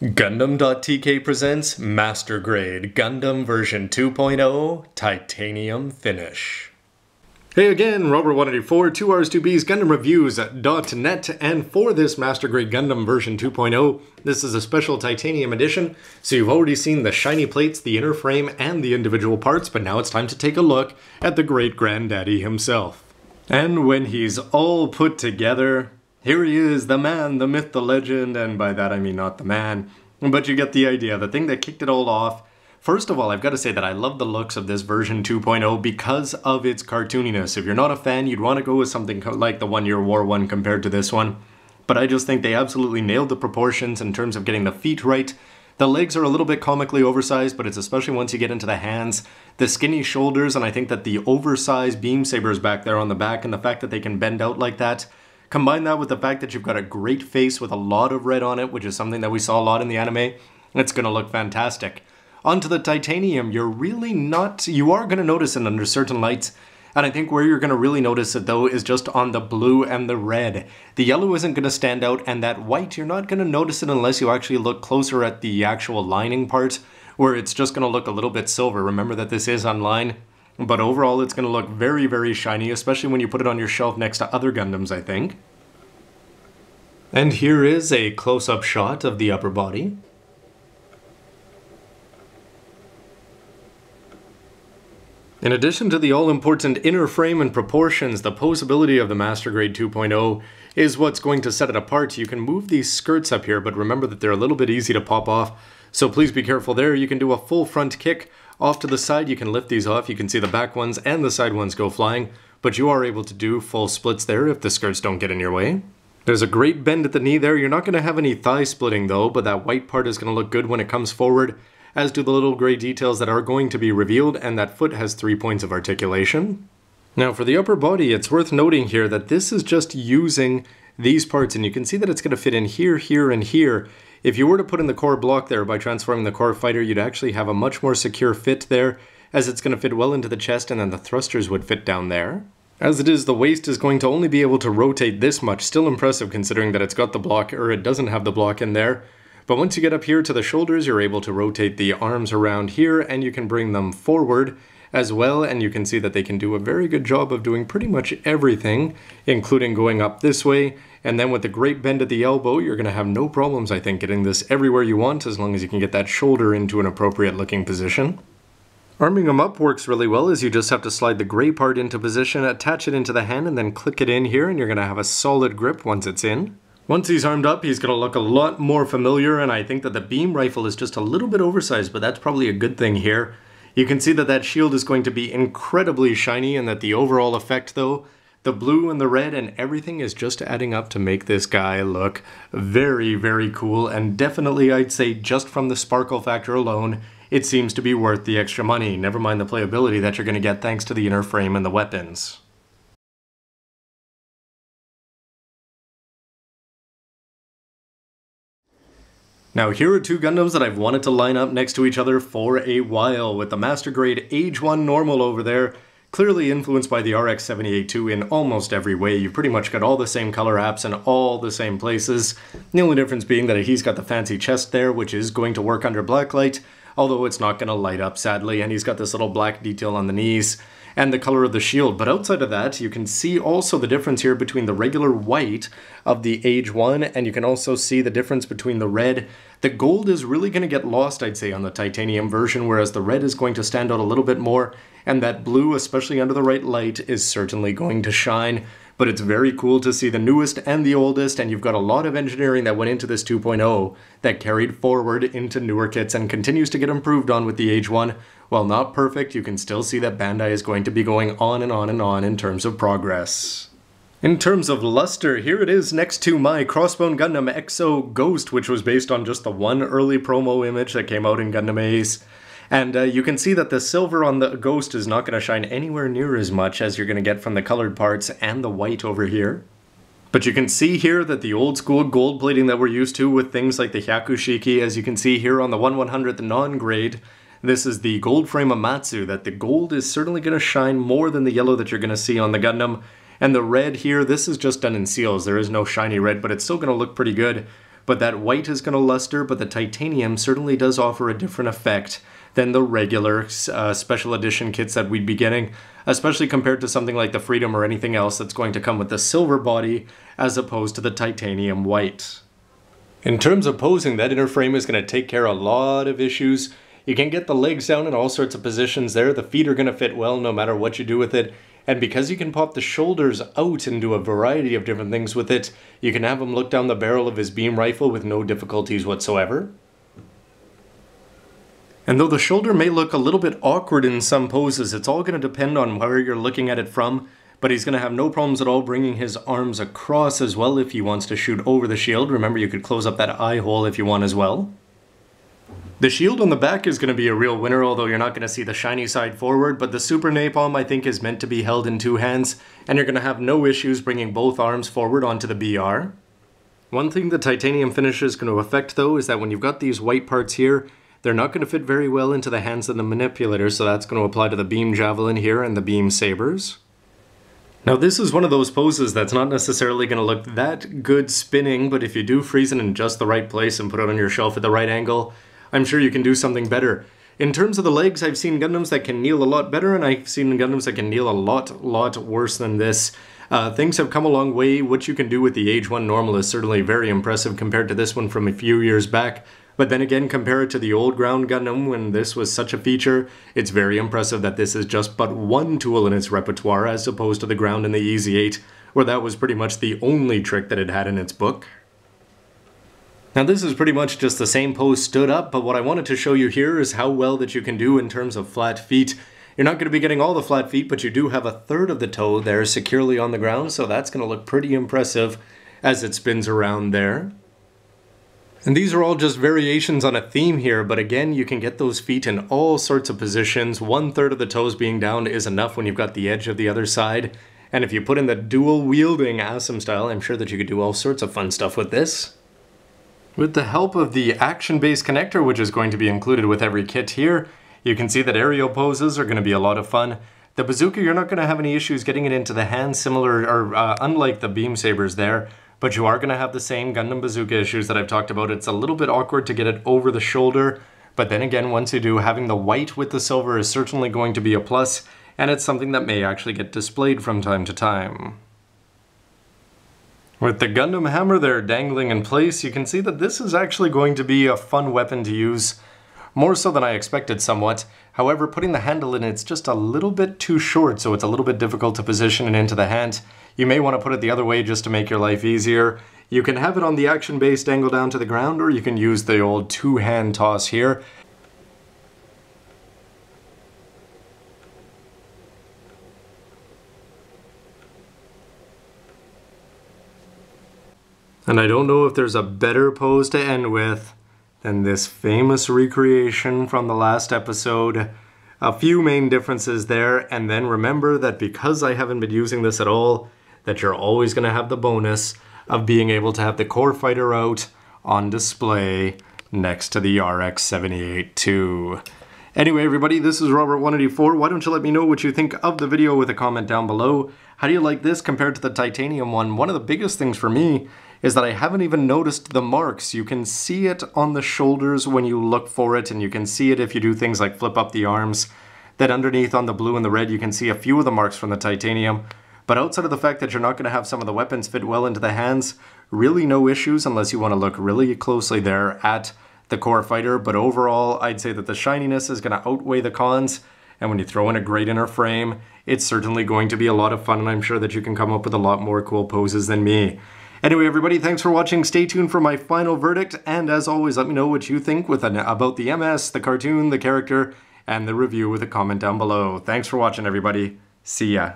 Gundam.tk presents Master Grade Gundam version 2.0 Titanium Finish. Hey again, Robert 184, 2Rs2Bs Gundam Reviews.net, and for this Master Grade Gundam version 2.0, this is a special titanium edition, so you've already seen the shiny plates, the inner frame, and the individual parts, but now it's time to take a look at the great granddaddy himself. And when he's all put together, here he is, the man, the myth, the legend, and by that I mean not the man, but you get the idea, the thing that kicked it all off. First of all, I've got to say that I love the looks of this version 2.0 because of its cartooniness. If you're not a fan, you'd want to go with something like the one-year war one compared to this one. But I just think they absolutely nailed the proportions in terms of getting the feet right. The legs are a little bit comically oversized, but it's especially once you get into the hands. The skinny shoulders, and I think that the oversized beam sabers back there on the back, and the fact that they can bend out like that. Combine that with the fact that you've got a great face with a lot of red on it, which is something that we saw a lot in the anime. It's going to look fantastic. Onto the titanium, you are going to notice it under certain lights, and I think where you're going to really notice it though is just on the blue and the red. The yellow isn't going to stand out, and that white, you're not going to notice it unless you actually look closer at the actual lining part, where it's just going to look a little bit silver. Remember that this is online. But overall, it's going to look very, very shiny, especially when you put it on your shelf next to other Gundams, I think. And here is a close-up shot of the upper body. In addition to the all-important inner frame and proportions, the posability of the Master Grade 2.0 is what's going to set it apart. You can move these skirts up here, but remember that they're a little bit easy to pop off, so please be careful there. You can do a full front kick. Off to the side, you can lift these off. You can see the back ones and the side ones go flying, but you are able to do full splits there if the skirts don't get in your way. There's a great bend at the knee there. You're not going to have any thigh splitting though, but that white part is going to look good when it comes forward, as do the little gray details that are going to be revealed, and that foot has 3 points of articulation. Now for the upper body, it's worth noting here that this is just using these parts, and you can see that it's going to fit in here, here, and here. If you were to put in the core block there by transforming the core fighter, you'd actually have a much more secure fit there, as it's going to fit well into the chest, and then the thrusters would fit down there. As it is, the waist is going to only be able to rotate this much. Still impressive considering that it's got the block, or it doesn't have the block in there. But once you get up here to the shoulders, you're able to rotate the arms around here, and you can bring them forward as well, and you can see that they can do a very good job of doing pretty much everything, including going up this way. And then with the great bend at the elbow, you're going to have no problems, I think, getting this everywhere you want, as long as you can get that shoulder into an appropriate looking position. Arming them up works really well, as you just have to slide the gray part into position, attach it into the hand, and then click it in here, and you're going to have a solid grip once it's in. Once he's armed up, he's going to look a lot more familiar, and I think that the beam rifle is just a little bit oversized, but that's probably a good thing here. You can see that that shield is going to be incredibly shiny, and that the overall effect though, the blue and the red and everything is just adding up to make this guy look very, very cool, and definitely I'd say just from the sparkle factor alone, it seems to be worth the extra money, never mind the playability that you're going to get thanks to the inner frame and the weapons. Now here are two Gundams that I've wanted to line up next to each other for a while, with the Master Grade Age 1 Normal over there, clearly influenced by the RX-78-2 in almost every way. You've pretty much got all the same color apps in all the same places. The only difference being that he's got the fancy chest there, which is going to work under blacklight, although it's not going to light up sadly, and he's got this little black detail on the knees, and the color of the shield. But outside of that, you can see also the difference here between the regular white of the Age 1, and you can also see the difference between the red. The gold is really going to get lost, I'd say, on the titanium version, whereas the red is going to stand out a little bit more, and that blue, especially under the right light, is certainly going to shine. But it's very cool to see the newest and the oldest, and you've got a lot of engineering that went into this 2.0 that carried forward into newer kits and continues to get improved on with the Age 1. While not perfect, you can still see that Bandai is going to be going on and on and on in terms of progress. In terms of luster, here it is next to my Crossbone Gundam XO Ghost, which was based on just the one early promo image that came out in Gundam Ace. And you can see that the silver on the Ghost is not going to shine anywhere near as much as you're going to get from the colored parts and the white over here. But you can see here that the old school gold plating that we're used to with things like the Hyakushiki, as you can see here on the 1/100th non-grade, this is the gold frame Amatsu, that the gold is certainly going to shine more than the yellow that you're going to see on the Gundam. And the red here, this is just done in seals. There is no shiny red, but it's still going to look pretty good. but that white is going to luster, but the titanium certainly does offer a different effect than the regular special edition kits that we'd be getting, especially compared to something like the Freedom or anything else that's going to come with the silver body as opposed to the titanium white. In terms of posing, that inner frame is going to take care of a lot of issues. You can get the legs down in all sorts of positions there. The feet are going to fit well no matter what you do with it. And because you can pop the shoulders out and do a variety of different things with it, you can have him look down the barrel of his beam rifle with no difficulties whatsoever. And though the shoulder may look a little bit awkward in some poses, it's all going to depend on where you're looking at it from, but he's going to have no problems at all bringing his arms across as well if he wants to shoot over the shield. Remember, you could close up that eye hole if you want as well. The shield on the back is going to be a real winner, although you're not going to see the shiny side forward, but the Super Napalm I think is meant to be held in two hands, and you're going to have no issues bringing both arms forward onto the BR. One thing the titanium finish is going to affect though is that when you've got these white parts here, they're not going to fit very well into the hands of the manipulator, so that's going to apply to the beam javelin here and the beam sabers. Now this is one of those poses that's not necessarily going to look that good spinning, but if you do freeze it in just the right place and put it on your shelf at the right angle, I'm sure you can do something better. In terms of the legs, I've seen Gundams that can kneel a lot better, and I've seen Gundams that can kneel a lot worse than this. Things have come a long way. What you can do with the Age 1 normal is certainly very impressive compared to this one from a few years back. But then again, compare it to the old ground Gundam when this was such a feature, it's very impressive that this is just but one tool in its repertoire as opposed to the ground in the EZ8, where that was pretty much the only trick that it had in its book. Now this is pretty much just the same pose stood up, but what I wanted to show you here is how well that you can do in terms of flat feet. You're not going to be getting all the flat feet, but you do have a third of the toe there securely on the ground, so that's going to look pretty impressive as it spins around there. And these are all just variations on a theme here, but again, you can get those feet in all sorts of positions. 1/3 of the toes being down is enough when you've got the edge of the other side. And if you put in the dual wielding ASM style, I'm sure that you could do all sorts of fun stuff with this. With the help of the action-based connector, which is going to be included with every kit here, you can see that aerial poses are going to be a lot of fun. The bazooka, you're not going to have any issues getting it into the hand, unlike the beam sabers there. But you are going to have the same Gundam bazooka issues that I've talked about. It's a little bit awkward to get it over the shoulder, but then again, once you do, having the white with the silver is certainly going to be a plus, and it's something that may actually get displayed from time to time. With the Gundam hammer there dangling in place, you can see that this is actually going to be a fun weapon to use. More so than I expected somewhat. However, putting the handle in, it's just a little bit too short, so it's a little bit difficult to position it into the hand. You may want to put it the other way just to make your life easier. You can have it on the action-based angle down to the ground, or you can use the old two-hand toss here. And I don't know if there's a better pose to end with than this famous recreation from the last episode. A few main differences there, and then remember that because I haven't been using this at all, that you're always going to have the bonus of being able to have the core fighter out on display next to the RX-78-2. Anyway, everybody, this is Robert184. Why don't you let me know what you think of the video with a comment down below? How do you like this compared to the titanium one? One of the biggest things for me is that I haven't even noticed the marks. You can see it on the shoulders when you look for it, and you can see it if you do things like flip up the arms. That underneath on the blue and the red, you can see a few of the marks from the titanium. But outside of the fact that you're not going to have some of the weapons fit well into the hands, really no issues unless you want to look really closely there at the core fighter. But overall, I'd say that the shininess is going to outweigh the cons. And when you throw in a great inner frame, it's certainly going to be a lot of fun, and I'm sure that you can come up with a lot more cool poses than me. Anyway, everybody, thanks for watching. Stay tuned for my final verdict, and as always, let me know what you think about the MS, the cartoon, the character, and the review with a comment down below. Thanks for watching, everybody. See ya.